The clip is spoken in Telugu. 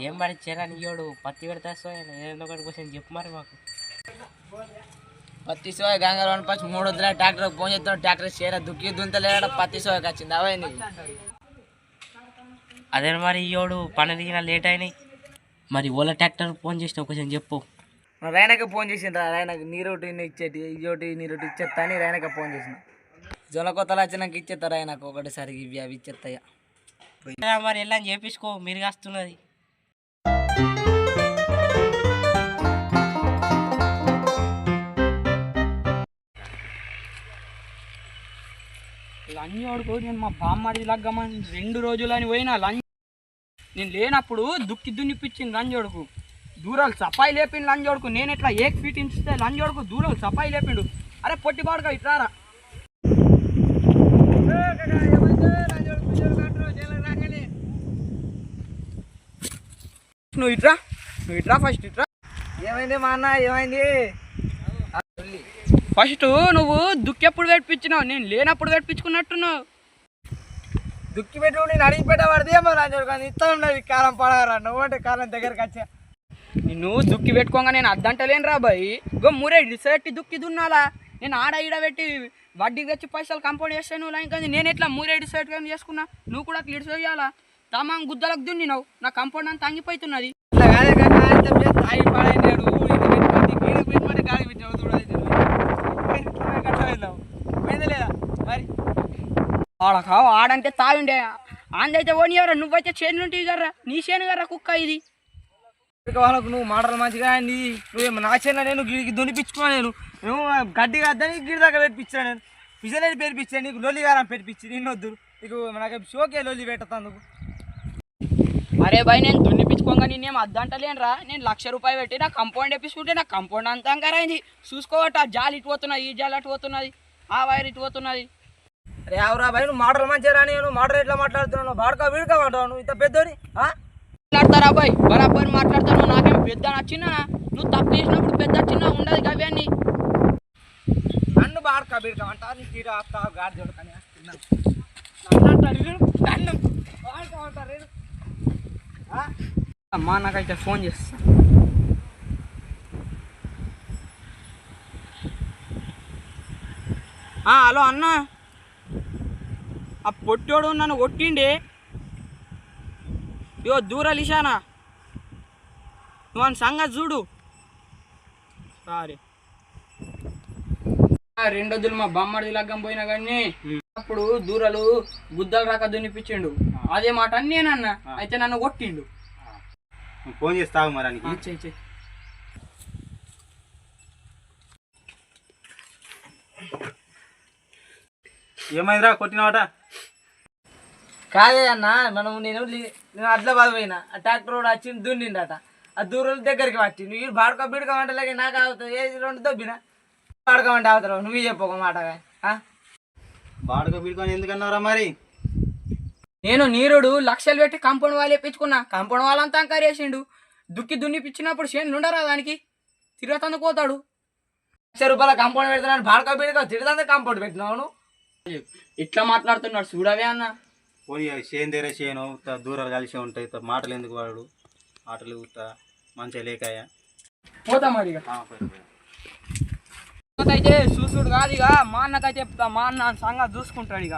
ఏం మరి చేరాని ఇయ్యోడు పత్తి పెడతా ఏదో ఒకటి కోసం చెప్పు మరి మాకు. పత్తి సోయ గంగలో ఫస్ట్ 3 వద్దుల ట్రాక్టర్ ఫోన్ చేస్తాడు, ట్రాక్టర్ చేర దుక్కి దుంతలేడ పత్తి సోయకి వచ్చింది అవైంది. అదే మరి ఇయ్యోడు పని దిగిన లేట్ అయినాయి. మరి ఓలా ట్రాక్టర్ ఫోన్ చేసిన కొంచెం చెప్పు. రైనకి ఫోన్ చేసిండ్రా, రైనకి నీరోటి ఇచ్చేటి ఇయ్యోటి నీరోటి ఇచ్చేస్తా అని రైనకి ఫోన్ చేసిన. జొన్న కొత్తలు వచ్చినాక ఇచ్చేస్తారు ఆయనకు ఒకటిసారి ఇవి అవి ఇచ్చేస్తాయా. మరి ఎలా చేపించుకో మీరు కాస్తున్నది. లంచ్ వాడుకో నేను మా బామ్మడి లగ్గమని 2 రోజులని పోయినా లంచ్ నేను లేనప్పుడు దుక్కి దున్నిపించింది లంచ్ వాడుకు దూరాలు సఫాయి లేపిండు లంచ్ వాడుకు. నేను ఎట్లా 1 ఫీట్ ఇస్తే లంచ్ వాడుకు దూరాలు సఫాయి లేపిండు. అరే పొట్టి బాడుగా ఇట్లారా నువ్వు ఇట్రా ఫస్ట్ ఇట్రా. ఏమైంది మా అన్న ఏమైంది? ఫస్ట్ నువ్వు దుక్కి ఎప్పుడు పెట్టించినావు? నేను లేనప్పుడు పెట్టించుకున్నట్టున్నావు. దుక్కి పెట్టి నేను అడిగి పెట్టబడితే ఏమో రాజు కానీ ఇస్తా ఉన్నది కాలం పడగరా నువ్వు అంటే కాలం దగ్గరకు వచ్చా. నిన్ను దుక్కి పెట్టుకోగా నేను అద్దంటలేను రా బాయ్. గో మురే డిసెట్టి దుక్కి దున్నాలా? నేను ఆడ ఈడ పెట్టి వడ్డీకి తెచ్చి పైసలు కంపౌండ్ చేస్తాను ఇంకా నేను ఎట్లా మూరే డిసైడ్ చేసుకున్నా? నువ్వు కూడా అట్లా ఇడిసో చేయాలా? తమా గుద్దలకు దున్నినావు, నా కంపౌండ్ అంతా అంగిపోతున్నది. ఆడంటే తాగుండే ఆందైతే ఓని ఎవరా? నువ్వైతే చేను నుండి కర్రా, నీ చేను కర్రా కుక్క ఇది. వాళ్ళకు నువ్వు మాటలు మంచిగా నువ్వు నా చేను నేను గిడికి దునిపించుకో. నువ్వు గడ్డి కాదని గిడి దాకా పెట్టించాను. నేను పిజలేని పెట్టించాను నీకు లొల్లి గారం పెట్టించి నిన్నొద్దు నీకు నాకు షోకే లొల్లి పెట్టేందుకు. అరే బాయ్ నేను దున్నిపించుకోగా నేనేం అద్దంటలేనురా. నేను 1,00,000 రూపాయలు పెట్టి నా కంపౌండ్ వేపించుకుంటే నా కంపౌండ్ అంతా అంకరైంది. చూసుకోవట ఆ జాలి ఇటు పోతున్నది, ఈ జాలి అటు పోతున్నది, ఆ వైర్ ఇటు పోతున్నది. అరే అవురా బాయ్ నువ్వు మాటలు మంచిగా రాని నువ్వు మాటలు ఎట్లా మాట్లాడుతున్నావు? బాడకా వీడుకోమంటావు నువ్వు ఇంత పెద్దోని మాట్లాడతారా బాయ్? బరాబర్ మాట్లాడతాను. నాకేం పెద్ద నచ్చినా నువ్వు తప్పు చేసినప్పుడు పెద్ద చిన్న ఉండదు కవి అని నన్ను బాడకా వీడుకోమంటావు. నీ తీరు ఆపుతావు గాడి చూడకని నన్ను బాడుకోమంటారు. అమ్మా నాకైతే ఫోన్ చేస్తా. హలో అన్న, ఆ పొట్టోడు నన్ను కొట్టిండే. ఇగో దూరాలు ఇషానా నువ్వు అని సంగతి చూడు. సరే 2 రోజులు మా బామ్మడి లగ్గం పోయినా కానీ అప్పుడు దూరాలు గుద్దలు రాక దున్నిపించిండు. అదే మాట అని నేనన్న, అయితే నన్ను కొట్టిండు. ఫోన్ చేస్తావు మరి చెయ్యి. ఏమైందిరా కొట్టినవాట? కాదే అన్న నేను అడ్లబాద్ పోయినా ఆ ట్రాక్టర్ రోడ్ వచ్చి దున్నిండట. ఆ దూరం దగ్గరికి వచ్చి నువ్వు బాడుకో బీడుకోమంటలేక నాకు అవుతుంది. ఏది 2 దొబ్బినా బాడుకోమంటే అవుతావు నువ్వు చెప్పు మాటగా. బాడుకో బీడుకొని ఎందుకన్నారా మరి? నేను నీరుడు 1,00,000 పెట్టి కంపౌండ్ వాళ్ళు వేయించుకున్నా. కంపౌండ్ వాళ్ళంతా అంకారేసిండు. దుక్కి దున్నిపించినప్పుడు చేను ఉండరా దానికి తిరుగుతందుకు పోతాడు. 1,00,000 రూపాయల కంపౌండ్ పెడతాను బాడుకో బీడుకో తిరుగుతుంది కంపౌండ్ పెట్టినావు నువ్వు. ఇట్లా మాట్లాడుతున్నాడు చూడవే అన్న. పోనీ చేను దగ్గర చేను దూరాలు కలిసి ఉంటాయి. మాటలు ఎందుకు వాడు? మాటలు మంచిగా లేకాయా పోతా మరి. అయితే చూసుడు కాదు ఇక మా అన్నకైతే చెప్తా. మా అన్న సంగతి చూసుకుంటాడు ఇక.